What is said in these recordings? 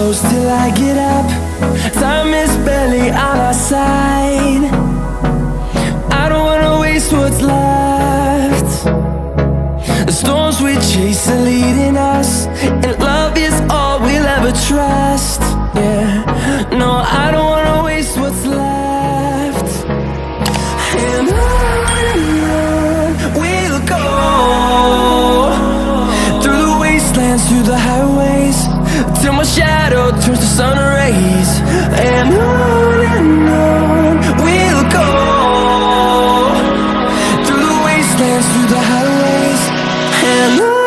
close till I get up. Time is barely on our side. I don't wanna waste what's left. The storms we chase are leading us, and love is all we'll ever trust. Yeah, no, I don't wanna waste what's left. And on we'll go, through the wastelands, through the highways, till my shadow turns to sun rays. And on we'll go, through the wastelands, through the highways, and on.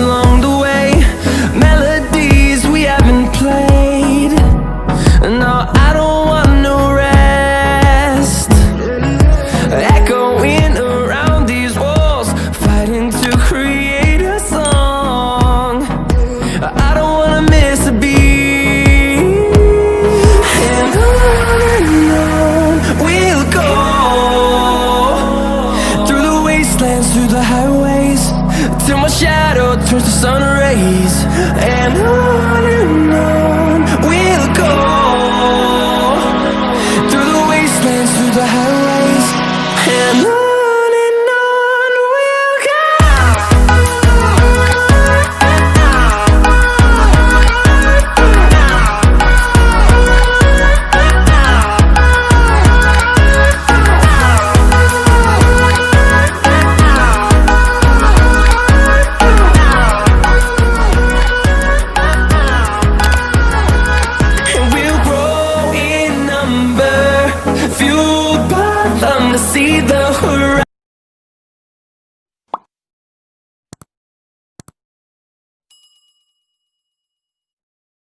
Along the way, melodies we haven't played. No, I don't want no rest. Echoing around these walls, fighting to create a song. I don't wanna miss a beat. And on we'll go, through the wastelands, through the highways, till my shadow turns to sun rays. And on we'll go, through the wastelands, through the highways, and on. Fueled by them to see the horizon.